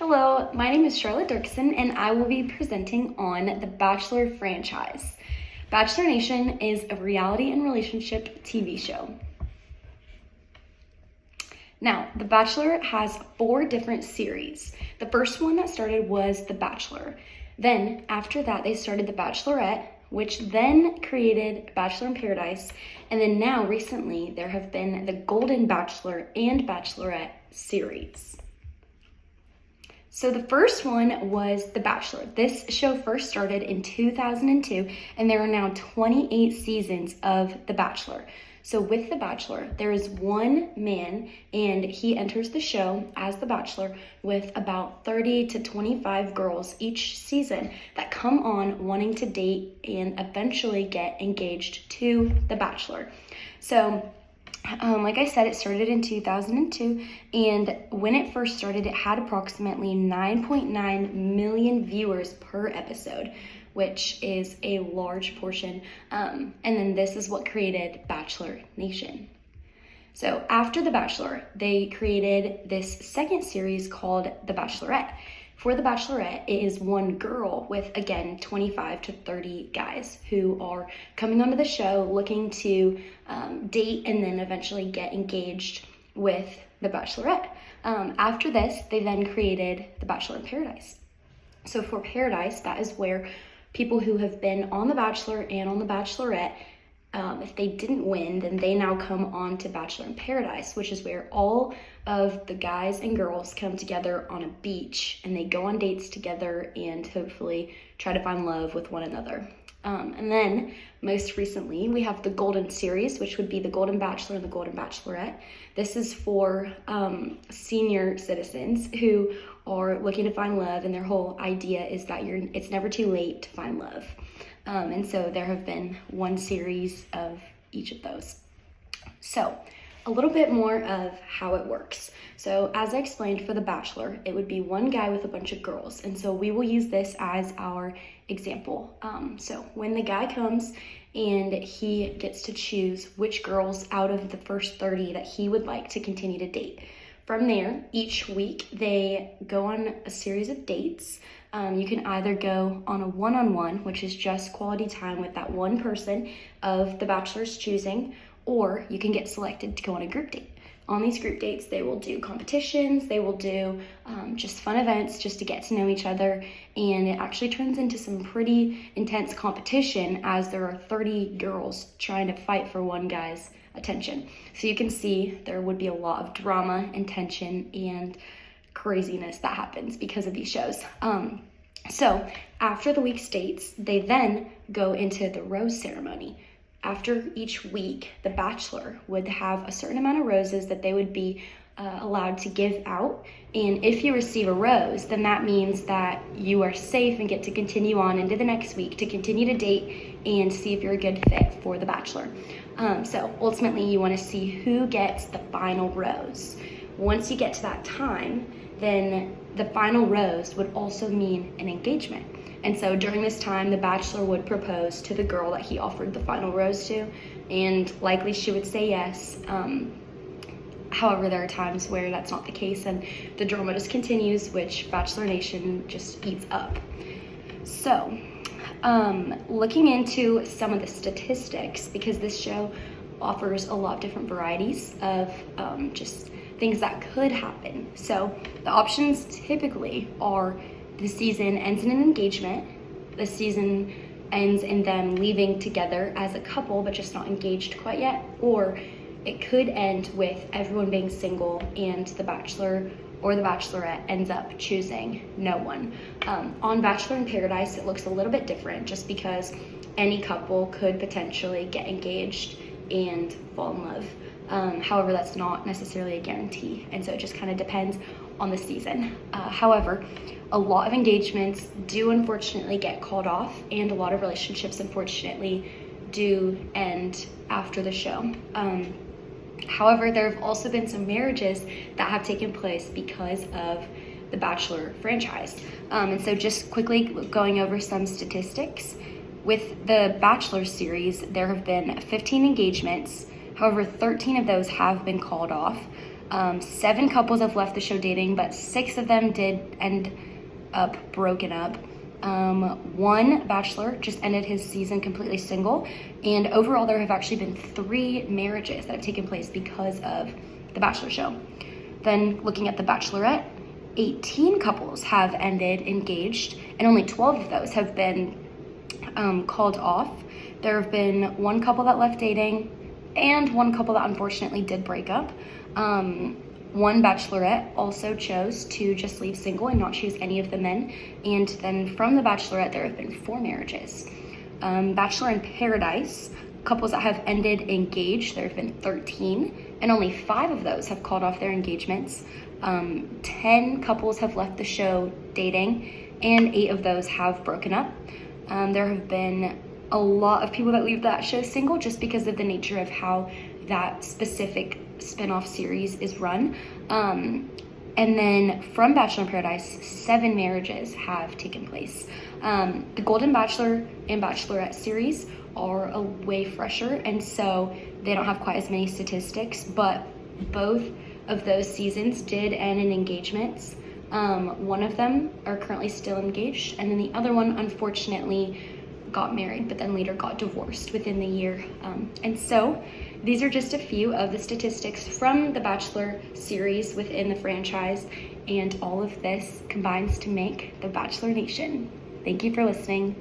Hello, my name is Charlotte Dirksen, and I will be presenting on the Bachelor franchise. Bachelor Nation is a reality and relationship TV show. Now, The Bachelor has 4 different series. The first one that started was The Bachelor. Then, after that, they started The Bachelorette, which then created Bachelor in Paradise. And then now, recently, there have been the Golden Bachelor and Bachelorette series. So the first one was The Bachelor. This show first started in 2002, and there are now 28 seasons of The Bachelor. So with The Bachelor, there is one man, and he enters the show as The Bachelor with about 30 to 25 girls each season that come on wanting to date and eventually get engaged to The Bachelor. So like I said, it started in 2002, and when it first started, it had approximately 9.9 million viewers per episode, which is a large portion. And then this is what created Bachelor Nation. So after The Bachelor, they created this second series called The Bachelorette. For The Bachelorette, it is one girl with, again, 25 to 30 guys who are coming onto the show looking to date and then eventually get engaged with The Bachelorette. After this, they then created The Bachelor in Paradise. So for Paradise, that is where people who have been on The Bachelor and on The Bachelorette, if they didn't win, then they now come on to Bachelor in Paradise, which is where all of the guys and girls come together on a beach and they go on dates together and hopefully try to find love with one another. And then most recently, we have the Golden Series, which would be the Golden Bachelor and the Golden Bachelorette. This is for senior citizens who are looking to find love, and their whole idea is that it's never too late to find love. And so there have been one series of each of those. So a little bit more of how it works. So as I explained for The Bachelor, it would be one guy with a bunch of girls. And so we will use this as our example. So when the guy comes and he gets to choose which girls out of the first 30 that he would like to continue to date. From there, each week they go on a series of dates. You can either go on a one-on-one, which is just quality time with that one person of the Bachelor's choosing, or you can get selected to go on a group date. On these group dates, they will do competitions, they will do just fun events just to get to know each other, and it actually turns into some pretty intense competition as there are 30 girls trying to fight for one guy's attention. So you can see there would be a lot of drama and tension and craziness that happens because of these shows. So after the week's dates, they then go into the rose ceremony. After each week, the Bachelor would have a certain amount of roses that they would be allowed to give out. And if you receive a rose, then that means that you are safe and get to continue on into the next week to continue to date and see if you're a good fit for the Bachelor. So ultimately, you want to see who gets the final rose. Once you get to that time, then the final rose would also mean an engagement. And so during this time, the Bachelor would propose to the girl that he offered the final rose to, and likely she would say yes. However, there are times where that's not the case and the drama just continues, which Bachelor Nation just eats up. So, looking into some of the statistics, because this show offers a lot of different varieties of just things that could happen. So the options typically are the season ends in an engagement, the season ends in them leaving together as a couple but just not engaged quite yet, or it could end with everyone being single and the Bachelor or the Bachelorette ends up choosing no one. On Bachelor in Paradise, it looks a little bit different just because any couple could potentially get engaged and fall in love. However, that's not necessarily a guarantee, and so it just kind of depends on the season. However, a lot of engagements do unfortunately get called off, and a lot of relationships unfortunately do end after the show. However, there have also been some marriages that have taken place because of the Bachelor franchise. And so just quickly going over some statistics. With the Bachelor series, there have been 15 engagements. However, 13 of those have been called off. 7 couples have left the show dating, but 6 of them did end up broken up. One bachelor just ended his season completely single, and overall there have actually been 3 marriages that have taken place because of the Bachelor show. Then looking at the Bachelorette, 18 couples have ended engaged, and only 12 of those have been called off. There have been 1 couple that left dating and 1 couple that unfortunately did break up. One bachelorette also chose to just leave single and not choose any of the men. And then from the Bachelorette, there have been 4 marriages. Bachelor in Paradise, couples that have ended engaged, there have been 13, and only 5 of those have called off their engagements. 10 couples have left the show dating, and 8 of those have broken up. There have been a lot of people that leave that show single just because of the nature of how that specific spin-off series is run. And then from Bachelor in Paradise, 7 marriages have taken place. The Golden Bachelor and Bachelorette series are a way fresher, and so they don't have quite as many statistics, but both of those seasons did end in engagements. One of them are currently still engaged, and then the other one unfortunately got married, but then later got divorced within the year. And so these are just a few of the statistics from the Bachelor series within the franchise, and all of this combines to make the Bachelor Nation. Thank you for listening.